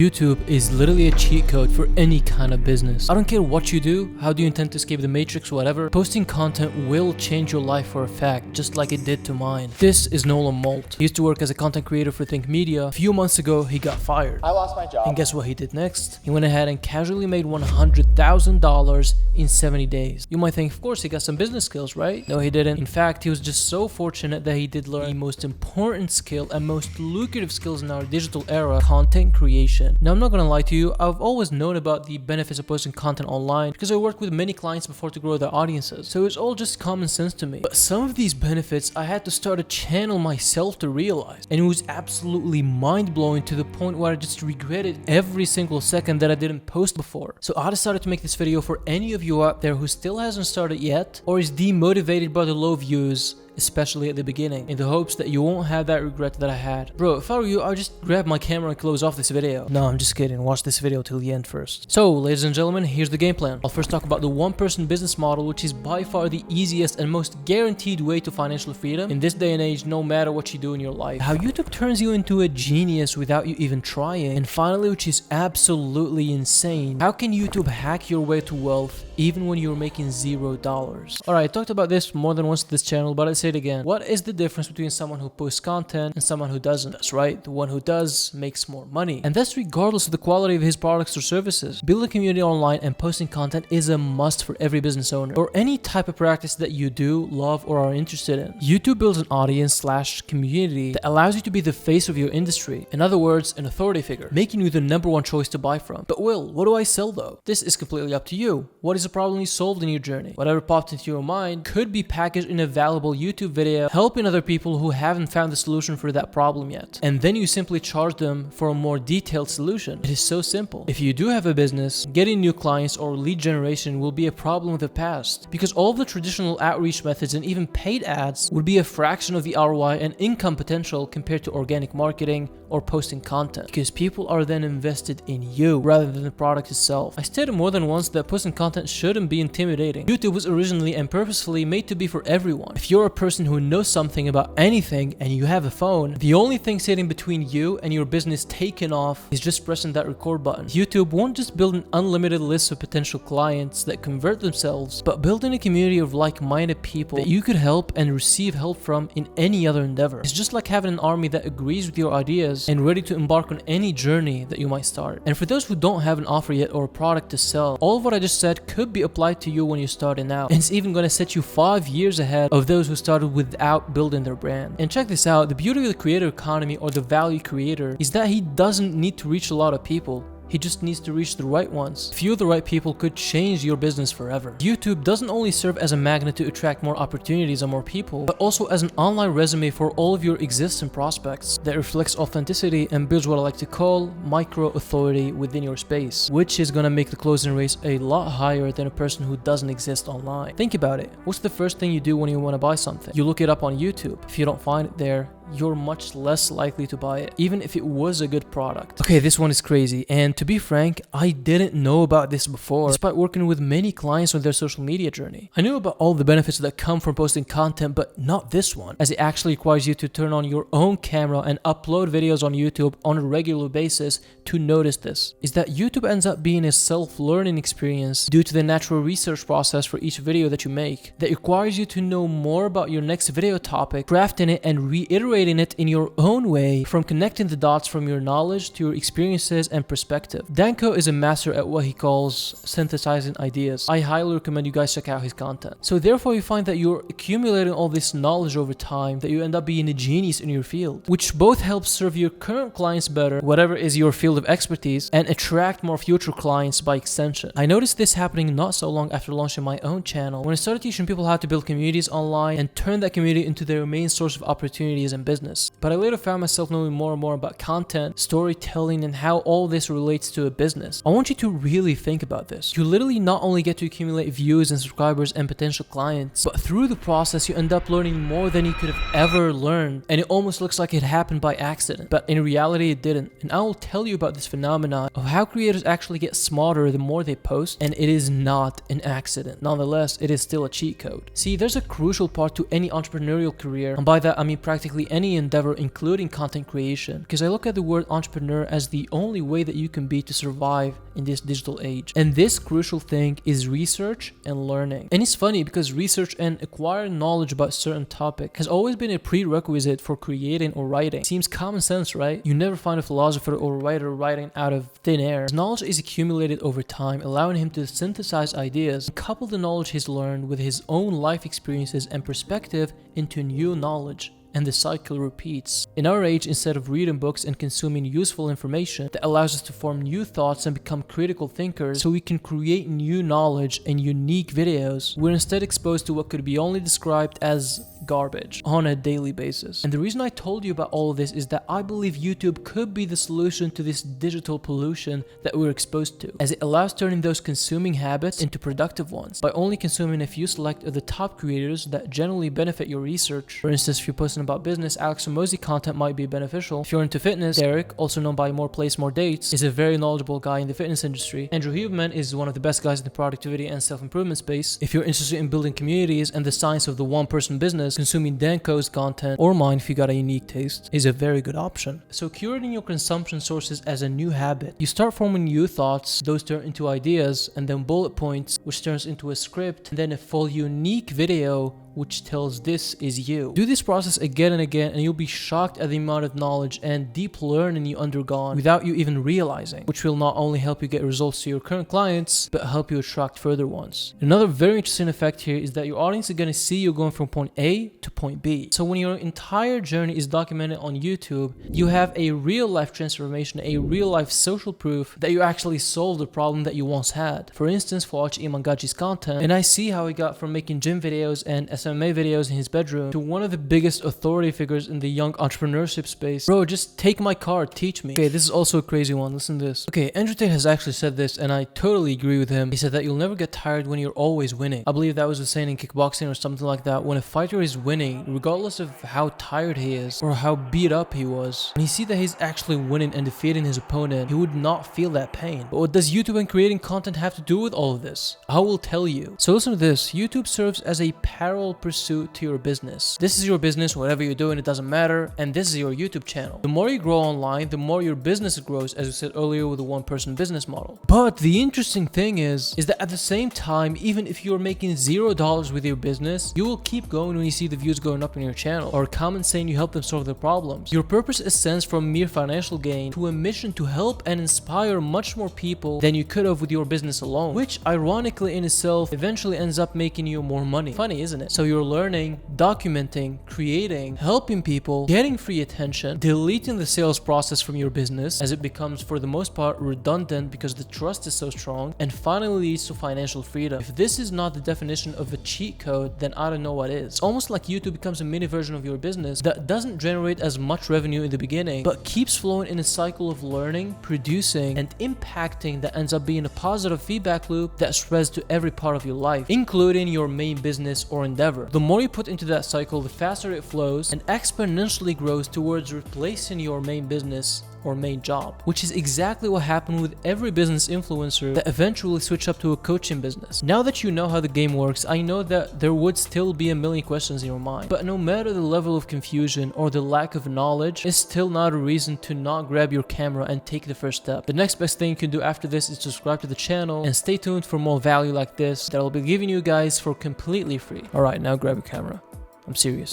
YouTube is literally a cheat code for any kind of business. I don't care what you do, how do you intend to escape the matrix, whatever. Posting content will change your life for a fact, just like it did to mine. This is Nolan Molt. He used to work as a content creator for Think Media. A few months ago, he got fired. I lost my job. And guess what he did next? He went ahead and casually made $100,000 in 70 days. You might think, of course, he got some business skills, right? No, he didn't. In fact, he was just so fortunate that he did learn the most important skill and most lucrative skills in our digital era, content creation. Now, I'm not gonna lie to you, I've always known about the benefits of posting content online because I worked with many clients before to grow their audiences, so it's all just common sense to me. But some of these benefits I had to start a channel myself to realize, and it was absolutely mind-blowing to the point where I just regretted every single second that I didn't post before. So I decided to make this video for any of you out there who still hasn't started yet or is demotivated by the low views, especially at the beginning, in the hopes that you won't have that regret that I had. Bro, if I were you, I'd just grab my camera and close off this video. No, I'm just kidding. Watch this video till the end first. So, ladies and gentlemen, here's the game plan. I'll first talk about the one-person business model, which is by far the easiest and most guaranteed way to financial freedom in this day and age, no matter what you do in your life. How YouTube turns you into a genius without you even trying. And finally, which is absolutely insane, how can YouTube hack your way to wealth even when you're making $0? Alright, I talked about this more than once to this channel, but I'd say it again. What is the difference between someone who posts content and someone who doesn't? That's right, the one who does makes more money. And that's regardless of the quality of his products or services. Building a community online and posting content is a must for every business owner or any type of practice that you do, love, or are interested in. YouTube builds an audience/community that allows you to be the face of your industry. In other words, an authority figure, making you the #1 choice to buy from. But Will, what do I sell though? This is completely up to you. What is the problem you solved in your journey? Whatever popped into your mind could be packaged in a valuable YouTube video helping other people who haven't found the solution for that problem yet. And then you simply charge them for a more detailed solution. It is so simple. If you do have a business, getting new clients or lead generation will be a problem of the past because all of the traditional outreach methods and even paid ads would be a fraction of the ROI and income potential compared to organic marketing or posting content, because people are then invested in you rather than the product itself. I stated more than once that posting content shouldn't be intimidating. YouTube was originally and purposefully made to be for everyone. If you're a person who knows something about anything and you have a phone, the only thing sitting between you and your business taking off is just pressing that record button. YouTube won't just build an unlimited list of potential clients that convert themselves, but building a community of like-minded people that you could help and receive help from in any other endeavor. It's just like having an army that agrees with your ideas and ready to embark on any journey that you might start. And for those who don't have an offer yet or a product to sell, all of what I just said could be applied to you when you're starting out. And it's even going to set you 5 years ahead of those who started without building their brand. And check this out, the beauty of the creator economy or the value creator is that he doesn't need to reach a lot of people. He just needs to reach the right ones. Few of the right people could change your business forever. YouTube doesn't only serve as a magnet to attract more opportunities and more people, but also as an online resume for all of your existing prospects that reflects authenticity and builds what I like to call micro authority within your space, which is gonna make the closing rates a lot higher than a person who doesn't exist online. Think about it. What's the first thing you do when you want to buy something? You look it up on YouTube. If you don't find it there, you're much less likely to buy it, even if it was a good product. Okay, this one is crazy, and to be frank, I didn't know about this before, despite working with many clients on their social media journey. I knew about all the benefits that come from posting content, but not this one, as it actually requires you to turn on your own camera and upload videos on YouTube on a regular basis to notice this. Is that YouTube ends up being a self-learning experience due to the natural research process for each video that you make that requires you to know more about your next video topic, crafting it and reiterating it in your own way, from connecting the dots from your knowledge to your experiences and perspective. Danko is a master at what he calls synthesizing ideas. I highly recommend you guys check out his content. So therefore you find that you're accumulating all this knowledge over time that you end up being a genius in your field, which both helps serve your current clients better, whatever is your field of expertise, and attract more future clients by extension. I noticed this happening not so long after launching my own channel, when I started teaching people how to build communities online and turn that community into their main source of opportunities and business. But I later found myself knowing more and more about content, storytelling, and how all this relates to a business. I want you to really think about this. You literally not only get to accumulate views and subscribers and potential clients, but through the process you end up learning more than you could have ever learned, and it almost looks like it happened by accident, but in reality it didn't. And I will tell you about this phenomenon of how creators actually get smarter the more they post, and it is not an accident. Nonetheless, it is still a cheat code. See, there's a crucial part to any entrepreneurial career, and by that I mean practically any any endeavor, including content creation, because I look at the word entrepreneur as the only way that you can be to survive in this digital age. And this crucial thing is research and learning. And it's funny because research and acquiring knowledge about a certain topic has always been a prerequisite for creating or writing. Seems common sense, right? You never find a philosopher or writer writing out of thin air. His knowledge is accumulated over time, allowing him to synthesize ideas and couple the knowledge he's learned with his own life experiences and perspective into new knowledge. And the cycle repeats. In our age, instead of reading books and consuming useful information that allows us to form new thoughts and become critical thinkers so we can create new knowledge and unique videos, we're instead exposed to what could be only described as garbage on a daily basis. And the reason I told you about all of this is that I believe YouTube could be the solution to this digital pollution that we're exposed to, as it allows turning those consuming habits into productive ones by only consuming a few select of the top creators that generally benefit your research. For instance, if you're posting about business, Alex Hormozi content might be beneficial. If you're into fitness, Derek, also known by More Place, More Dates, is a very knowledgeable guy in the fitness industry. Andrew Huberman is one of the best guys in the productivity and self-improvement space. If you're interested in building communities and the science of the one-person business, consuming Danko's content, or mine if you got a unique taste, is a very good option. So curating your consumption sources as a new habit. You start forming new thoughts, those turn into ideas, and then bullet points, which turns into a script, and then a full unique video which tells this is you. Do this process again and again and you'll be shocked at the amount of knowledge and deep learning you undergone without you even realizing, which will not only help you get results to your current clients, but help you attract further ones. Another very interesting effect here is that your audience is going to see you going from point A to point B. So when your entire journey is documented on YouTube, you have a real life transformation, a real life social proof that you actually solved the problem that you once had. For instance, watch Iman Gaji's content and I see how he got from making gym videos and SMA videos in his bedroom to one of the biggest authority figures in the young entrepreneurship space. Bro, just take my card, teach me. Okay, this is also a crazy one. Listen to this. Okay, Andrew Tate has actually said this and I totally agree with him. He said that you'll never get tired when you're always winning. I believe that was the saying in kickboxing or something like that. When a fighter is winning, regardless of how tired he is or how beat up he was, when he sees that he's actually winning and defeating his opponent, he would not feel that pain. But what does YouTube and creating content have to do with all of this? I will tell you. So listen to this. YouTube serves as a parallel pursuit to your business. This is your business, whatever you're doing, it doesn't matter, and this is your YouTube channel. The more you grow online, the more your business grows, as we said earlier with the one-person business model. But the interesting thing is that at the same time, even if you're making $0 with your business, you will keep going when you see the views going up in your channel or comments saying you help them solve their problems. Your purpose ascends from mere financial gain to a mission to help and inspire much more people than you could have with your business alone, which ironically in itself eventually ends up making you more money. Funny, isn't it? So you're learning, documenting, creating, helping people, getting free attention, deleting the sales process from your business as it becomes for the most part redundant because the trust is so strong, and finally leads to financial freedom. If this is not the definition of a cheat code, then I don't know what is. It's almost like YouTube becomes a mini version of your business that doesn't generate as much revenue in the beginning, but keeps flowing in a cycle of learning, producing, and impacting that ends up being a positive feedback loop that spreads to every part of your life, including your main business or endeavor. The more you put into that cycle, the faster it flows and exponentially grows towards replacing your main business or main job, which is exactly what happened with every business influencer that eventually switched up to a coaching business. Now that you know how the game works, I know that there would still be a million questions in your mind, but no matter the level of confusion or the lack of knowledge, it's still not a reason to not grab your camera and take the first step. The next best thing you can do after this is subscribe to the channel and stay tuned for more value like this that I'll be giving you guys for completely free. Alright, now grab your camera. I'm serious.